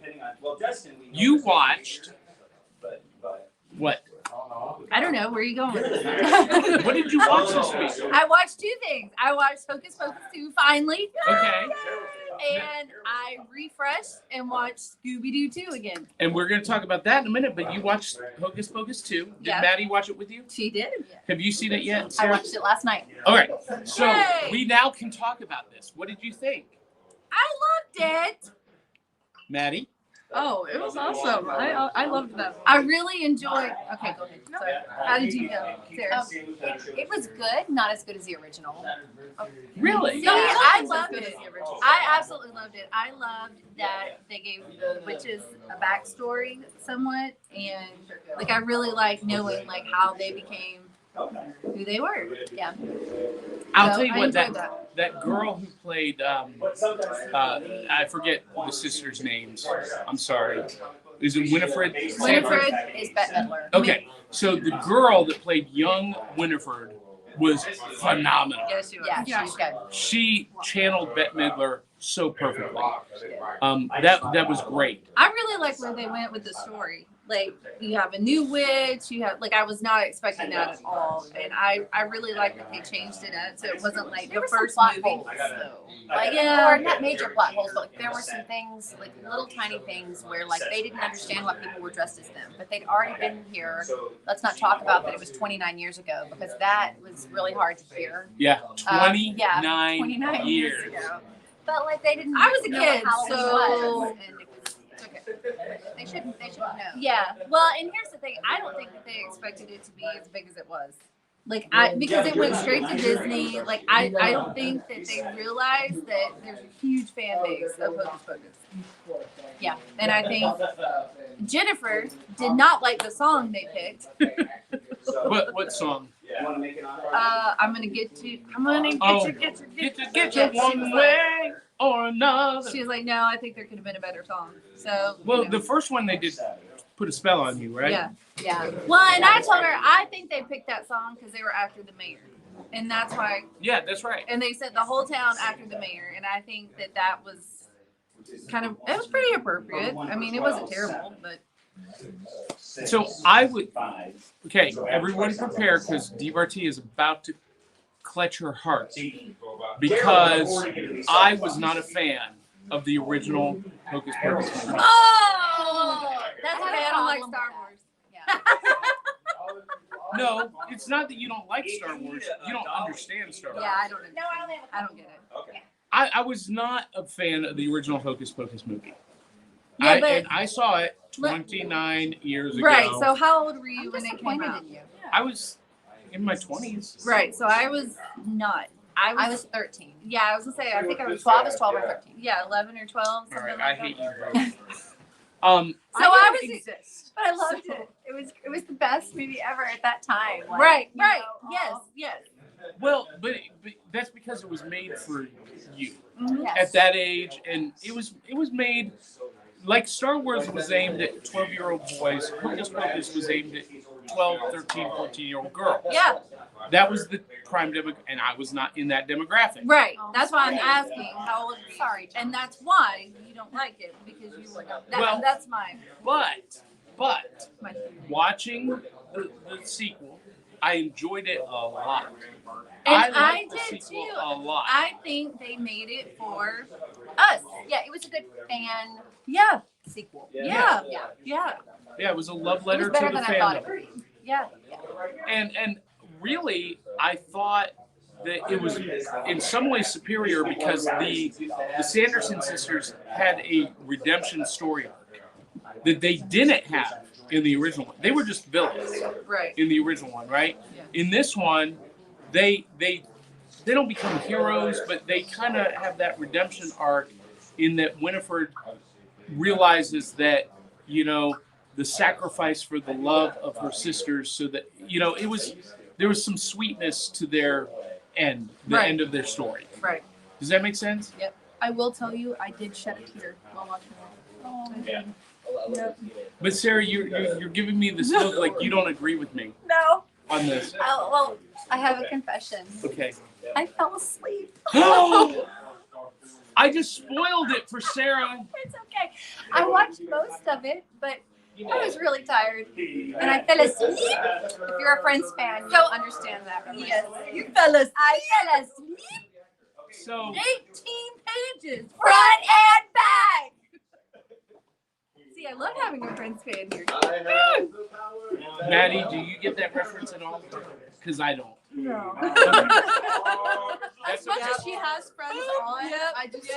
You watched what? I don't know. Where are you going with this? What did you watch this week? I watched 2 things. I watched Hocus Pocus 2 finally. Okay. And I refreshed and watched Scooby Doo 2 again. And we're going to talk about that in a minute, but you watched Hocus Pocus 2. Did Yeah. Maddie watch it with you? She did. Have you seen it yet, I Sarah? watched it last night. All right. So Yay! we now can talk about this. What did you think? I loved it. Maddie? Oh, it was awesome. I loved that. I really enjoyed. Okay, go ahead. Sorry. How did you feel, Sarah? It was good, not as good as the original. Really? Yeah, I loved Good it. as the original. I absolutely loved it. I loved that they gave the witches a backstory somewhat, and like I really like knowing like how they became who they were. Yeah. I'll So, tell you I what, enjoyed that girl who played, I forget the sisters' names. I'm sorry. Is it Winifred? Winifred Is Bette Midler. Okay, so the girl that played young Winifred was phenomenal. Yes, you Yeah, Yeah. she's good. She channeled Bette Midler so perfectly. That was great. I really like where they went with the story. Like you have a new witch, you have like I was not expecting that at all, and I really like that they changed it up so it wasn't like There the were some first plot movie. holes, though. Like, Or not major plot holes, but like, there were some things, like little tiny things where like they didn't understand why people were dressed as them, but they'd already been here. Let's not talk about that it was 29 years ago because that was really hard to hear. Yeah, 29 yeah, 29 years ago. But like they didn't. I was a know kid, what Halloween so- was, and it was okay. They shouldn't know. Yeah. Well, and here's the thing. I don't think that they expected it to be as big as it was. Like because it went straight to Disney. Like I don't think that they realized that there's a huge fan base of Hocus Pocus. Yeah. And I think Jennifer did not like the song they picked. What song? I'm gonna get you. I'm gonna Oh, get you. Get you one way or another. She was like, no, I think there could have been a better song. So. Well, you know. the first one they did put a spell on you, right? Yeah. Yeah. Well, and I told her I think they picked that song because they were after the mayor, and that's why. Yeah, that's right. And they said the whole town after the mayor, and I think that was kind of it was pretty appropriate. I mean, it wasn't terrible, but So I would. Okay, everyone prepare because Dee Bartee is about to clutch her heart because I was not a fan of the original Hocus Pocus. oh, that's I have okay. a I don't like problem Star with Wars. Yeah. No, it's not that you don't like Star Wars. You don't understand Star Wars. Yeah, I don't. No, I don't have a I don't get it. I was not a fan of the original Hocus Pocus movie. Yeah, but And I saw it 29 years ago. right. So how old were you I'm when it came disappointed out? in you. I was in my 20s. Right. So I was not. I was 13. Yeah, I was gonna say. I think I was 12 is 12 or 13. Yeah, 11 or 12. All Something right, like I hate that. you both. So I was. exist. But I loved it. It was the best movie ever at that time. Like, Right. you Right. know, Yes. Yes. Well, but that's because it was made for you Yes. at that age, and it was made like Star Wars was aimed at 12-year-old boys. Hocus Pocus was aimed at 12, 13, 14-year-old girls. Yeah. That was the prime demographic, and I was not in that demographic. Right. Oh, That's why I'm sorry. asking how old. Sorry, Jen. And that's why you don't like it because you were not. Well- That's my But my. watching the sequel, I enjoyed it a lot. And I liked the did sequel too. a lot. I think they made it for us. Yeah, it was a good fan Yeah. sequel. Yeah. Yeah. Yeah. Yeah, it was a love It letter was better to the than I thought it family. would be. Yeah. And really, I thought that it was in some ways superior because the Sanderson sisters had a redemption story arc that they didn't have in the original one. They were just villains Right. in the original one, right? Yeah. In this one, they don't become heroes, but they kind of have that redemption arc in that Winifred realizes that, you know, the sacrifice for the love of her sisters, so that, you know, there was some sweetness to their end, the Right. end of their story. Right. Does that make sense? Yep. I will tell you, I did shed a tear while watching it. Yeah. Yep. But Sarah, you're giving me this look like you don't agree with me No. on this. Oh, well, I have a confession. Okay. I fell asleep. I just spoiled it for Sarah. It's okay. I watched most of it, but I was really tired. And I fell asleep. If you're a Friends fan, you'll understand that. Yes. You fellas. I fell asleep. So 18 pages. Front and back. See, I love having a Friends fan here. Maddie, do you get that reference at all? Because I don't. No. That's As much okay. as she has friends on, Yep. I just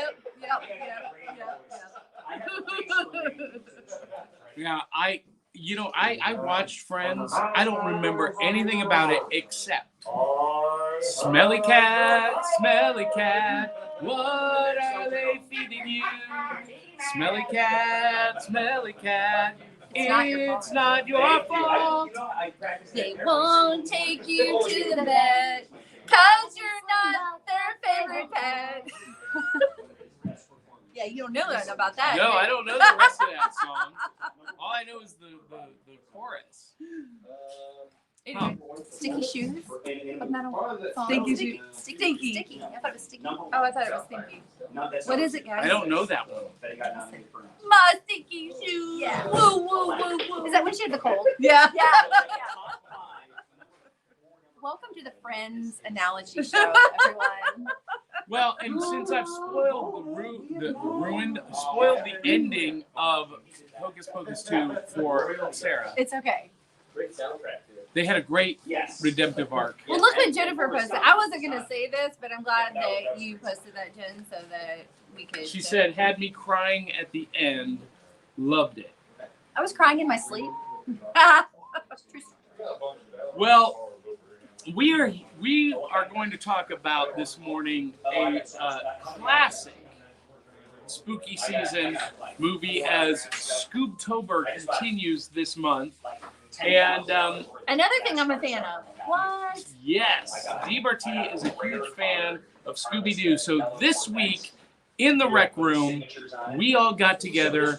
Yeah, I watched Friends. I don't remember anything about it except smelly cat, what are they feeding you? Smelly cat, it's not your fault. They won't take you to the vet, 'cause you're not their favorite pet. Yeah, you don't know that about that. No, I don't know the rest of that song. All I know is the chorus. Anyway, Sticky shoes. Wasn't that a song? Stinky Sticky. shoes. Sticky. Sticky. I thought it was sticky. oh, I thought it was Stinky. What is it, guys? I don't know that one. My sticky shoes. Yeah. Woo, woo, woo, woo. Is that when she had the cold? Yeah. Yeah. Welcome to the Friends analogy show, everyone. Well, and since I've spoiled spoiled the ending of Hocus Pocus 2 for Sarah, It's okay. Great soundtrack. they had a great Yes. redemptive arc. Well, look what Jennifer posted. I wasn't going to say this, but I'm glad that you posted that, Jen, so that we could. She said, had me crying at the end, loved it. I was crying in my sleep. Well, we are going to talk about this morning a classic spooky season movie as Scoobtober continues this month. And Another thing I'm a fan of. What? yes, Dee Bartee is a huge fan of Scooby Doo. So this week in the rec room, we all got together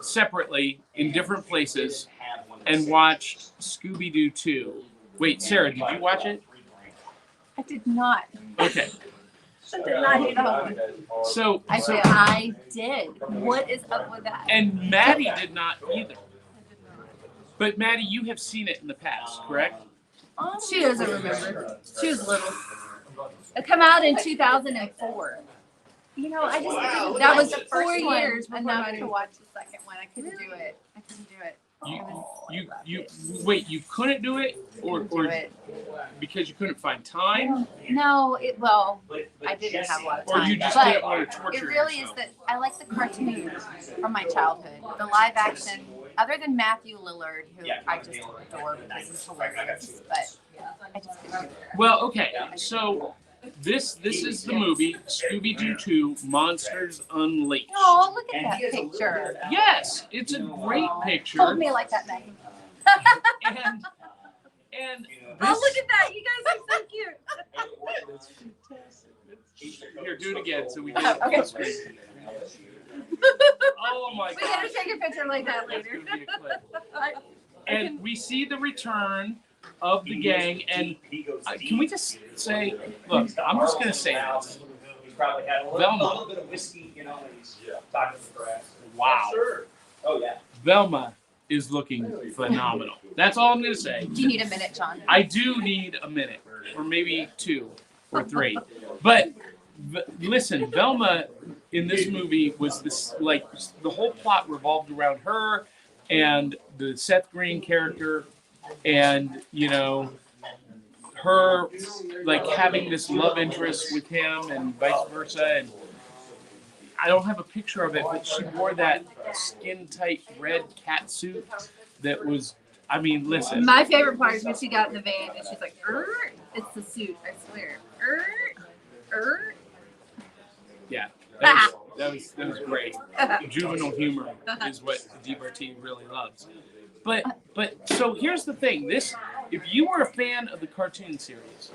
separately in different places and watched Scooby Doo 2. Wait, Sarah, did you watch it? I did not. Okay. I did not know. So I did. What is up with that? and Maddie did not either. But Maddie, you have seen it in the past, correct? She doesn't remember. She was little. It came out in 2004. You know, I just didn't. That was the 4 years before before enough mine. to watch the second one. I couldn't do it. You wait, you couldn't do it or because you couldn't find time, No, I didn't have a lot of or time. you just but didn't want to torture it really is yourself? that I like the cartoons from my childhood. The live action, other than Matthew Lillard, who I just adore because he's hilarious, but I just couldn't do it. Well, okay, so this is the movie Scooby Doo 2: Monsters Unleashed. Oh, look at that picture. Yes, it's a great picture. Hold me like that, Maggie. And Oh, look at that. You guys are so cute. here, do it again so we get it on Okay. the screen. Oh my We god. gotta take a picture like that That's later. gonna be a clip. And we see the return of the gang, and can we just say, look, I'm just gonna say this. He's probably had a Velma. little bit of whiskey, you know, and he's talking to the grass. Wow. Sure. Oh, yeah. Velma is looking phenomenal. That's all I'm gonna say. Do you need a minute, John? I do need a minute, or maybe 2 or 3. But listen, Velma in this movie was this, like, the whole plot revolved around her and the Seth Green character, and you know, her like having this love interest with him and vice versa. And I don't have a picture of it, but she wore that skin tight red cat suit that was, I mean, listen. My favorite part is when she got in the van and she's like, it's the suit, I swear. Yeah, that was great. Juvenile humor is what Dee Bartee really loves. But so here's the thing. If you were a fan of the cartoon series,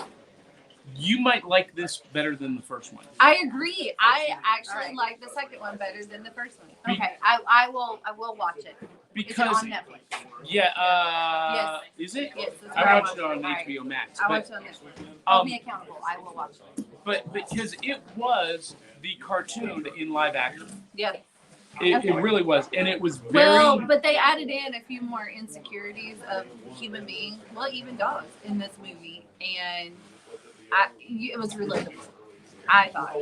you might like this better than the first one. I agree. I actually like the second one better than the first one. Okay, I will watch it. Because Is it on Netflix? Yeah, is it? Yes, that's I where watched it on Alright. HBO Max. I But, watched it on Netflix. Hold me accountable. I will watch it. but because it was the cartoon in live action. Yeah. It really was. And it was very Well, but they added in a few more insecurities of human beings, well, even dogs, in this movie, and it was relatable. I thought.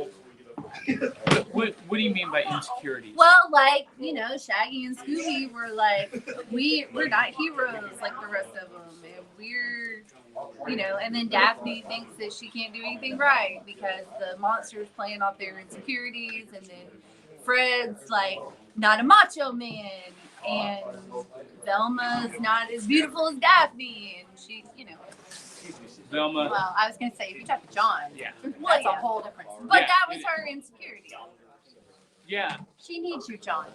What do you mean by insecurities? Well, like, Shaggy and Scooby were like, we're not heroes like the rest of them, and we're, and then Daphne thinks that she can't do anything right because the monster's playing off their insecurities, and then Fred's like not a macho man, and Velma's not as beautiful as Daphne, and she, Velma. Well, I was gonna say if you talk to John, Yeah. that's a whole different. But Yeah, that was it her insecurity. Yeah. She needs you, John.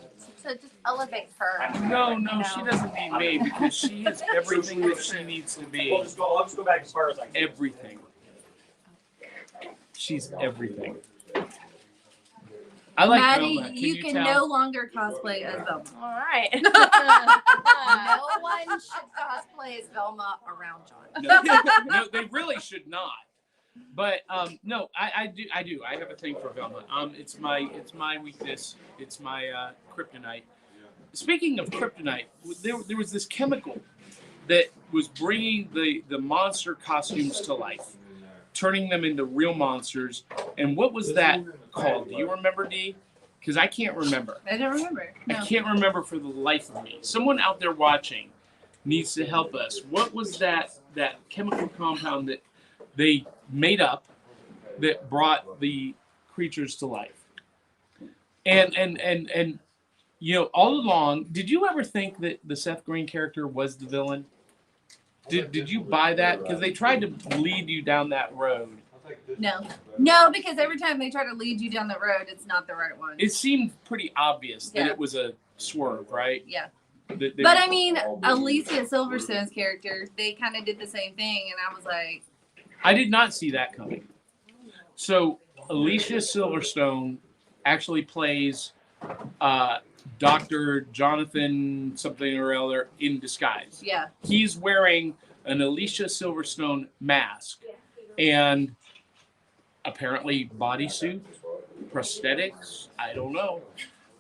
So just elevate her. No, she doesn't need me because she is everything that she needs to be. I'll just go back as far as I can. Everything. She's everything. I like Maddie, Velma. you can tell? no longer cosplay as Velma. All right. No one should cosplay as Velma around John. No, they really should not. But no, I do. I have a thing for Velma. It's my weakness. It's my kryptonite. Speaking of kryptonite, there was this chemical that was bringing the monster costumes to life, turning them into real monsters. And what was that called? Do you remember, Dee? Because I can't remember. I don't remember. No. I can't remember for the life of me. Someone out there watching needs to help us. What was that chemical compound that they made up that brought the creatures to life? And all along, did you ever think that the Seth Green character was the villain? Did you buy that? Because they tried to lead you down that road. No, because every time they try to lead you down the road, it's not the right one. It seemed pretty obvious that Yeah. it was a swerve, right? Yeah. They- But I mean, Alicia Silverstone's character, they kind of did the same thing, and I was like, I did not see that coming. So Alicia Silverstone actually plays Dr. Jonathan something or other in disguise. yeah. He's wearing an Alicia Silverstone mask and apparently bodysuit, prosthetics. I don't know,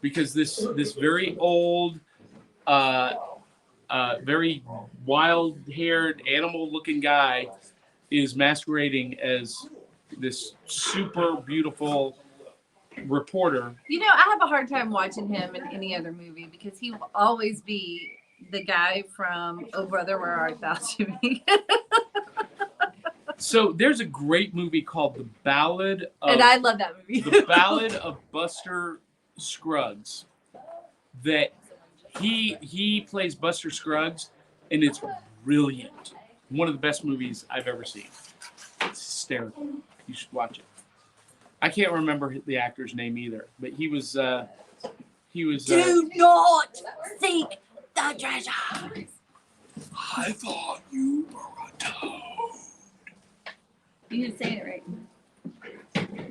because this very old, very wild-haired, animal-looking guy is masquerading as this super beautiful reporter. I have a hard time watching him in any other movie because he will always be the guy from Oh Brother, Where Art Thou to Me. So there's a great movie called The Ballad of And I love that movie. The Ballad of Buster Scruggs. That he plays Buster Scruggs, and it's brilliant. One of the best movies I've ever seen. It's hysterical. You should watch it. I can't remember the actor's name either, but he was. Do not seek the treasure. I thought you were a toad. You didn't say it right.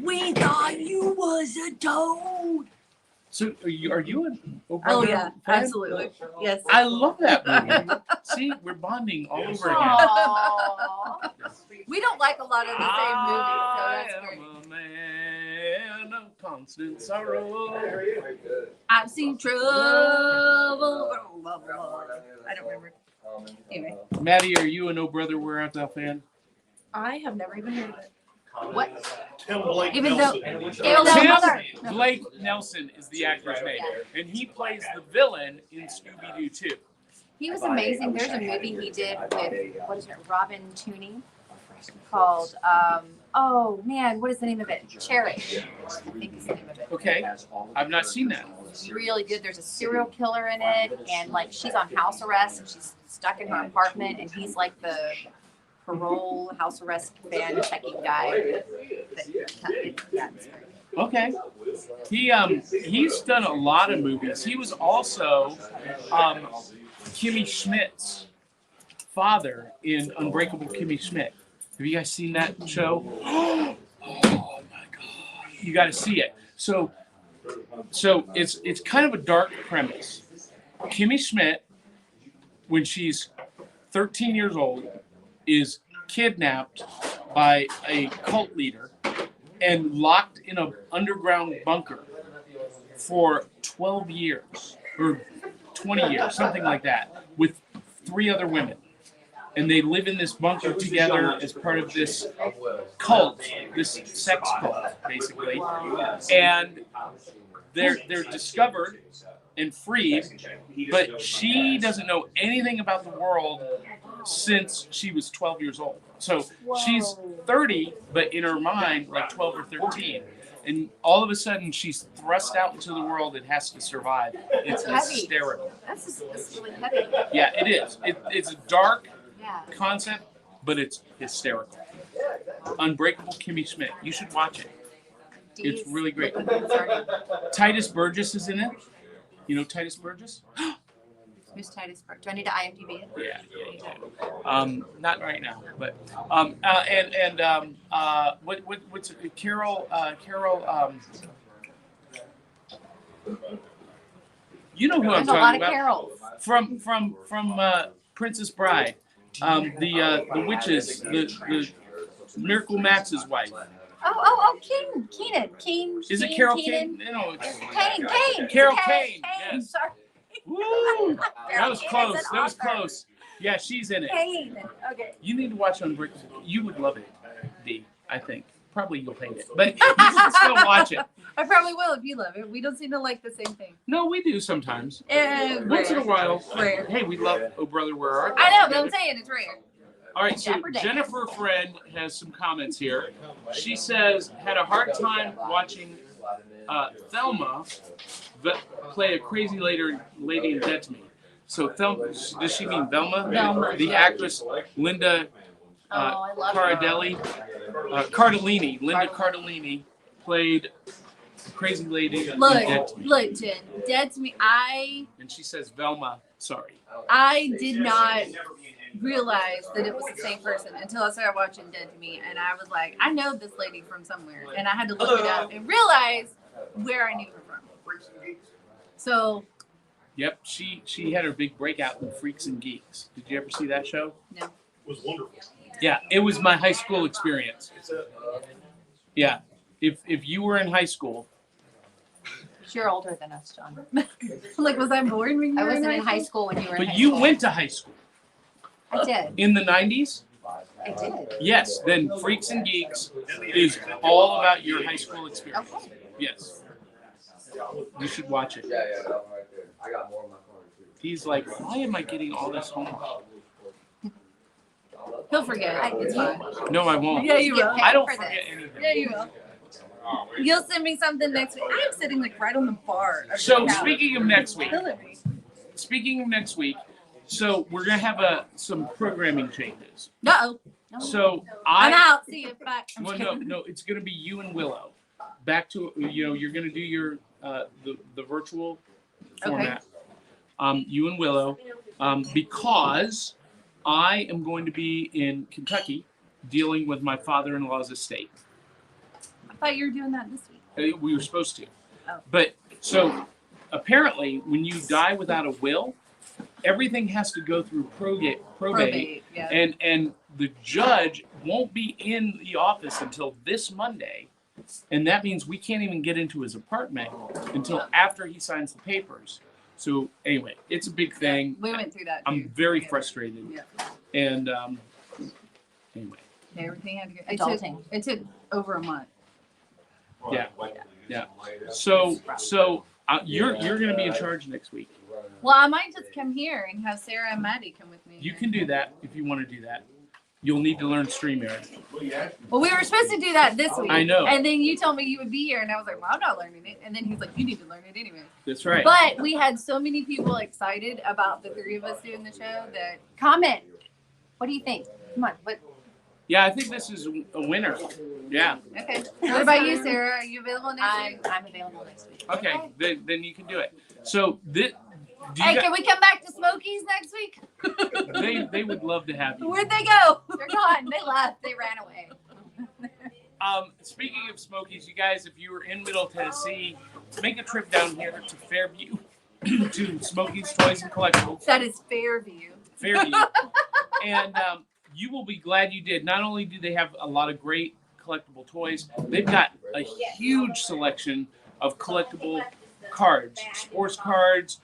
We thought you was a toad. So are you an Oh Brother yeah, fan? absolutely. Yes. I love that movie. See, we're bonding all over again. Aww. We don't like a lot of the same movies, so I that's great. am a man of constant sorrow. I've seen trouble. I don't remember. Anyway, Maddie, are you an Oh Brother, Where Art Thou fan? I have never even heard of it. What? Tim Blake Even though- Nelson. even though- Tim mother- Blake Nelson is the actor's name, and he plays the villain in Scooby Doo 2. He was amazing. There's a movie he did with what is it, Robin Tooney. called oh man, what is the name of it? Cherry, I think is the name of it. Okay, I've not seen that. It's really good. There's a serial killer in it, and like she's on house arrest and she's stuck in her apartment, and he's like the parole house arrest fan checking guy. Yeah, it's great. Okay. He's done a lot of movies. He was also Kimmy Schmidt's father in Unbreakable Kimmy Schmidt. Have you guys seen that show? Oh my god. You got to see it. So it's kind of a dark premise. Kimmy Schmidt, when she's 13 years old, is kidnapped by a cult leader and locked in an underground bunker for 12 years or 20 years, something like that, with 3 other women. And they live in this bunker together as part of this cult, this sex cult, basically. And they're discovered and freed, but she doesn't know anything about the world since she was 12 years old. So she's 30, but in her mind, like 12 or 13. And all of a sudden, she's thrust out into the world and has to survive. It's hysterical. That's really heavy. Yeah, it is. It's a dark Yeah. concept, but it's hysterical. Unbreakable Kimmy Schmidt. You should watch it. It's really great. Titus Burgess is in it. You know Titus Burgess? Who's Titus Burke? Do I need to IMDb it? Yeah. Not right now, but what's it? Carol? You know who I'm There's a lot talking of about? carols. From Princess Bride, the witches, the Miracle Max's wife. Oh, Keenan. Is it Carol Kane? No, it's Carol Kane. Yes. Sorry. Woo! That was Kane is close. an That was author. close. Yeah, she's in it. Kane. Okay. You need to watch Unbreakable. You would love it, Dee. I think. Probably you'll hate it, but you should still watch it. I probably will if you love it. We don't seem to like the same thing. No, we do sometimes. Once Once in a while. Rare. Hey, we love Oh Brother, Where Art Thou? I know, but I'm saying it's rare. All right, so Dapper Dan. Jennifer Friend has some comments here. She says, had a hard time watching Thelma play a crazy lady in Dead to Me. So Thelma, does she mean Velma? Velma. The actress Linda I love her. Cardellini. Linda Cardellini played Crazy Lady in Dead to Me. Look, Jen. Dead to Me. And she says Velma, sorry. I did not realize that it was the same person until I started watching Dead to Me, and I was like, I know this lady from somewhere, and I had to look it up and realize where I knew her from. So Yep, she had her big breakout in Freaks and Geeks. Did you ever see that show? no. Was wonderful. Yeah, it was my high school experience. Yeah, if you were in high school, You're older than us, John. Like, was I born when you I were wasn't in high school when you were in but high you school. went to high school I did. in the 90s, I did. yes, then Freaks and Geeks is all about your high school experience. Okay. Yes, you should watch it. Yeah, that one right there. I got more in my car too. He's like, why am I getting all this homework? He'll forget. It's fine. No, I won't. Yeah, you Get will. paid I don't for forget this. anything. Yeah, you will. You'll send me something next week. I'm sitting like right on the bar. Of So the couch. speaking of next week, Delivery. so we're gonna have some programming changes. Uh-oh. So I'm out. See you. Bye. I'm Well, kidding. no, it's going to be you and Willow. Back to you're going to do your the virtual format. You and Willow, because I am going to be in Kentucky dealing with my father-in-law's estate. I thought you were doing that this week. We were supposed to, Oh. but so apparently, when you die without a will, everything has to go through probate. Yeah. And the judge won't be in the office until this Monday, and that means we can't even get into his apartment until after he signs the papers. So anyway, it's a big thing. We went through that. I'm too. very Yeah. frustrated. Yeah. And anyway, Everything had to go. Adulting. It took over a month. yeah. So you're going to be in charge next week. Well, I might just come here and have Sarah and Maddie come with me. You can do that if you want to do that. you'll need to learn StreamYard. Well, we were supposed to do that this week. I know. And then you told me you would be here, and I was like, well, I'm not learning it. And then he's like, you need to learn it anyway. That's right. But we had so many people excited about the three of us doing the show that comment. What do you think? Come on. What? Yeah, I think this is a winner. Yeah. Okay. What about you, Sarah? Are you available next week? I'm available next week. Okay. Then you can do it. So this. Hey, can we come back to Smokey's next week? They would love to have you. Where'd they go? They're gone. They left. They ran away. Speaking of Smokies, you guys, if you were in Middle Tennessee, make a trip down here to Fairview to Smokies Toys and Collectibles. That is Fairview. Fairview. And you will be glad you did. Not only do they have a lot of great collectible toys, they've got a huge selection of collectible cards, sports cards,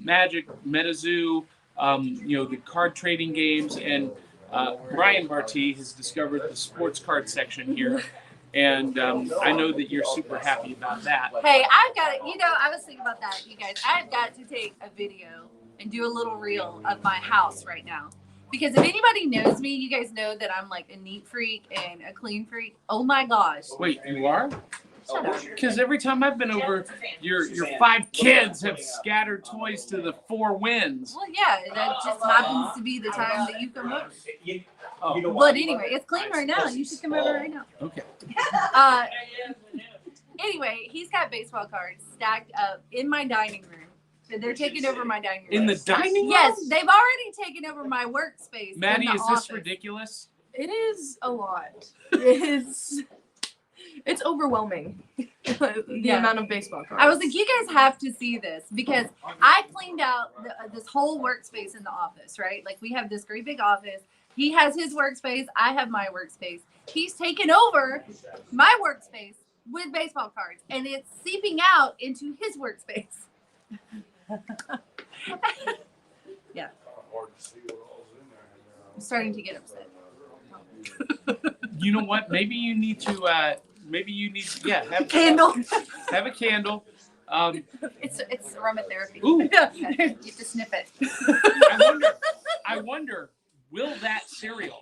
Magic, MetaZoo, the card trading games, and Maddie Bartee has discovered the sports card section here, and I know that you're super happy about that. Hey, I've got it. I was thinking about that, you guys. I've got to take a video and do a little reel of my house right now. Because if anybody knows me, you guys know that I'm like a neat freak and a clean freak. Oh my gosh. Wait, you are? Shut up. Because every time I've been over, your 5 kids have scattered toys to the 4 winds. Well, yeah, that just happens to be the time that you come over. Oh, But anyway, it's clean right now. You should come over right now. okay. Anyway, he's got baseball cards stacked up in my dining room. So they're taking over my dining room. In the dining room? Yes, they've already taken over my workspace. Maddie, in the is this office. ridiculous? It is a lot. It's overwhelming. The amount of baseball cards. I was like, you guys have to see this because I cleaned out this whole workspace in the office, right? Like we have this great big office. He has his workspace. I have my workspace. He's taken over my workspace with baseball cards, and it's seeping out into his workspace. Yeah. I'm starting to get upset. You know what? Maybe you need to, have A candle. Have a candle. It's aromatherapy. Ooh, You have to sniff it. I wonder, will that cereal?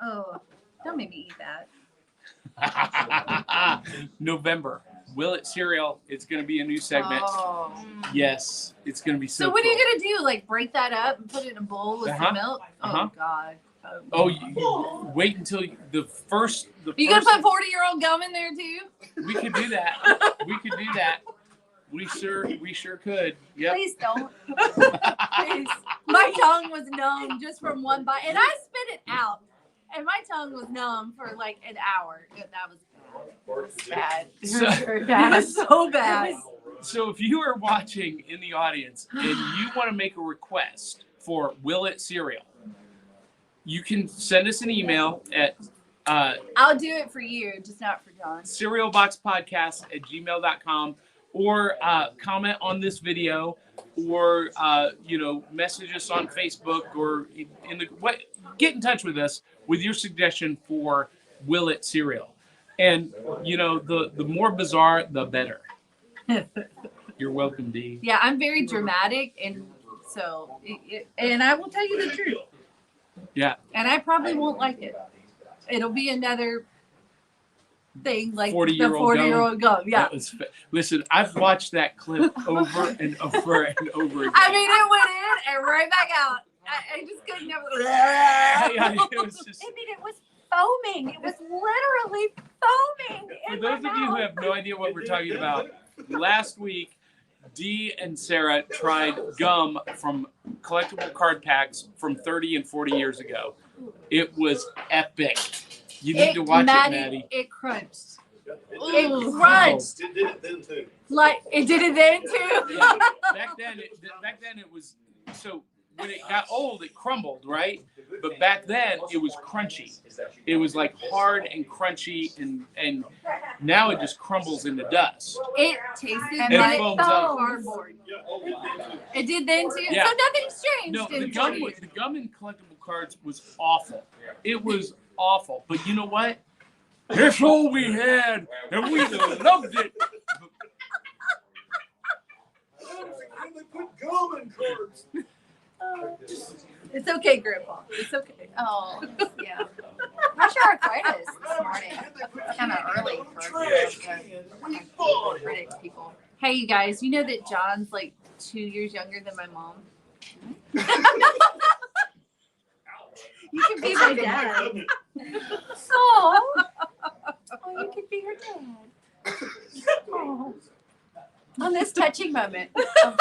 Oh, don't make me eat that. November. Will it cereal? It's going to be a new segment. Oh. Yes, it's going to be so. So what are cool. you gonna do? Like break that up and put it in a bowl with some milk? Uh-huh. Oh God. Oh, you wait until the first. You gonna put 40-year-old gum in there too? We could do that. We sure could. Yep. Please don't. Please. My tongue was numb just from one bite, and I spit it out. And my tongue was numb for like an hour. That was bad. So, That was so bad. so if you are watching in the audience and you want to make a request for Will It cereal, you can send us an email at I'll do it for you, just not for John. cerealboxpodcast@gmail.com, or comment on this video, or message us on Facebook, or get in touch with us with your suggestion for Will It cereal. And the more bizarre, the better. You're welcome, Dee. Yeah, I'm very dramatic, and so and I will tell you the truth. Yeah. And I probably won't like it. It'll be another thing like 40-year-old the 40-year-old gum. Yeah. Listen, I've watched that clip over and over and over again. I mean, it went in and right back out. I just couldn't have. Yeah, it was just. I mean, it was foaming. It was literally foaming. For in those my of you who mouth. have no idea what we're talking about, last week, Dee and Sarah tried gum from collectible card packs from 30 and 40 years ago. It was epic. You need to watch it, Maddie. It crunched. Ooh. It crunched. It did it then too. Like it did it then too. Yeah. Back then it was, so when it got old, it crumbled, right? But back then it was crunchy. It was like hard and crunchy, and now it just crumbles into dust. It tasted And it like foams up. cardboard. It did then too. Yeah. So nothing's changed. No, in the gum 40 years. the gum in collectible cards was awful. It was awful. But you know what? That's all we had, and we loved it. They put gum in cards. It's okay, Grandpa. It's okay. Oh, yeah. How's your arthritis this morning? Kind of early for British people. Hey, you guys, you know that John's like 2 years younger than my mom? You can be my dad. Oh, you could be her dad. Oh. On this touching moment of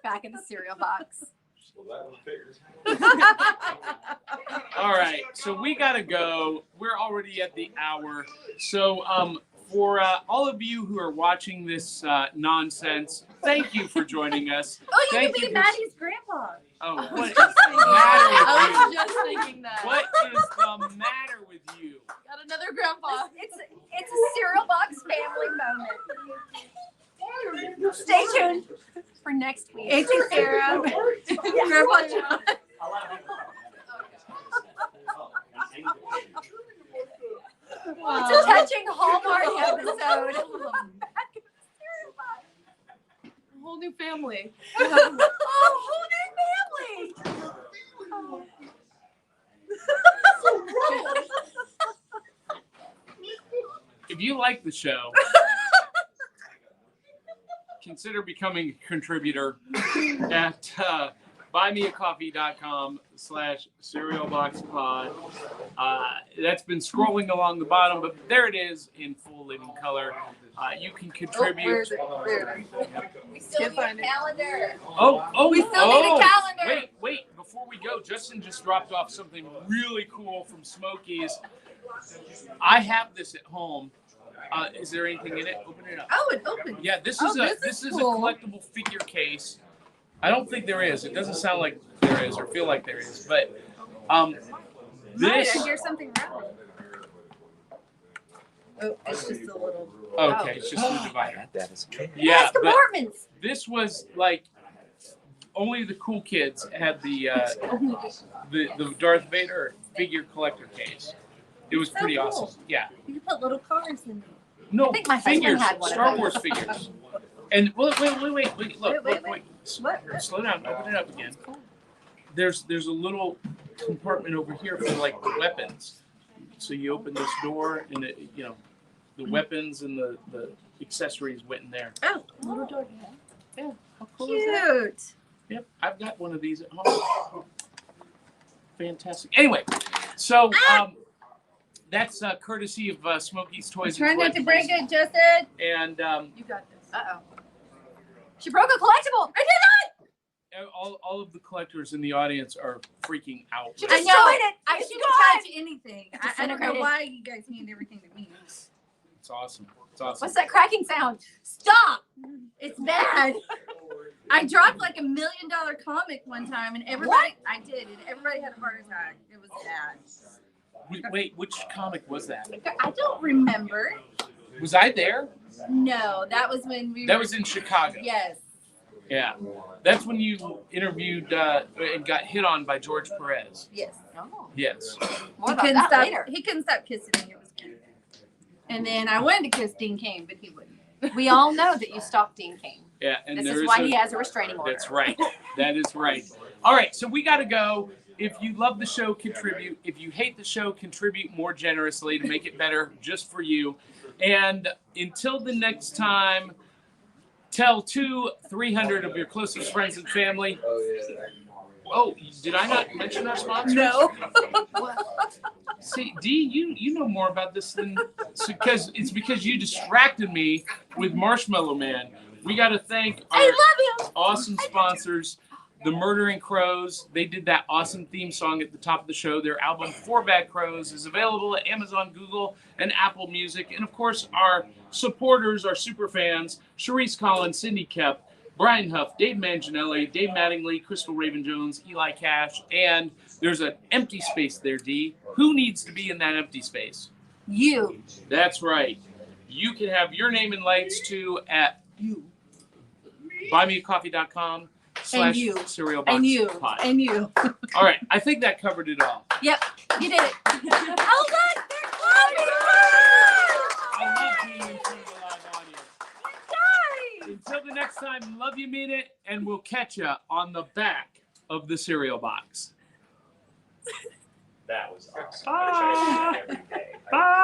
back in the cereal box. All right, so we gotta go. We're already at the hour. So for all of you who are watching this nonsense, thank you for joining us. Oh, you Thank can be you Maddie's grandpa. Oh, what is the matter with I you? was just thinking that. What is the matter with you? Got another grandpa. It's a cereal box family moment. Stay tuned for next week. Auntie Sarah. Grandpa John. It's a touching Hallmark episode. Whole new family. Oh, whole new family. Oh. If you like the show, consider becoming a contributor at buymeacoffee.com/cerealboxpod. That's been scrolling along the bottom, but there it is in full living color. You can contribute. Where is it? There it is. We still need a calendar. We still need a calendar. Wait, before we go, Justin just dropped off something really cool from Smokey's. I have this at home. Is there anything in it? Open it up. Oh, it opened. Yeah, this is cool. a collectible figure case. I don't think there is. It doesn't sound like there is or feel like there is, but this. I hear something rattling. Oh, it's just a little. Okay, it's just the divider. That is okay. Yeah, but Compartments. this was like only the cool kids had the Darth Vader figure collector case. It was So pretty cool. awesome. Yeah. You can put little cars in there. No, I think my husband figures, had one of Star those. Wars figures. And look, look, Wait. slow down, open it up again. There's a little compartment over here for like the weapons. So you open this door and the weapons and the accessories went in there. Oh, a little door. Yeah, how cool is that? Cute. Yep, I've got one of these at home. Fantastic. Anyway, so that's courtesy of Smokey's Toys Try and not to Collectibles. break it, Justin. And You got this. Uh-oh. She broke a collectible. I did all of the collectors in the audience are freaking out. She I destroyed know. it. I It's should gone. touch anything. I don't know Disintegrated. why you guys need everything to me. It's awesome. It's awesome. What's that cracking sound? Stop. It's bad. I dropped like $1 million comic one time, and everybody. I did, and everybody had a heart attack. It was bad. Wait, which comic was that? I don't remember. Was I there? No, that was when we. That was in Chicago. Yes. Yeah. That's when you interviewed and got hit on by George Perez. Yes. Oh, Yes. more He about couldn't that stop. later. He couldn't stop kissing me. It was cute. And then I wanted to kiss Dean Cain, but he wouldn't. We all know that you stalked Dean Cain. Yeah, and This there is is why he has a restraining order. That's right. That is right. All right, so we got to go. If you love the show, contribute. If you hate the show, contribute more generously to make it better just for you. And until the next time, tell 200-300 of your closest friends and family. Oh, did I not mention our sponsors? No. See, Dee, you know more about this than because you distracted me with Marshmallow Man. We got to thank our awesome sponsors, the Murdering Crows. They did that awesome theme song at the top of the show. Their album 4 Bad Crows is available at Amazon, Google, and Apple Music. And of course, our supporters, our super fans, Sharice Collins, Cindy Kep, Brian Huff, Dave Manginelli, Dave Mattingly, Crystal Raven-Jones, Eli Cash, and there's an empty space there, Dee. Who needs to be in that empty space? You. That's right. You can have your name and lights too at buymeacoffee.com And you. /cerealboxpod. And you. And you. All right. I think that covered it all. Yep. You did it. Oh, look, they're I love being in front of a live audience. Until the next time, love you, mean it, and we'll catch you on the back of the cereal box. That was awesome. Ah. Every day. Bye.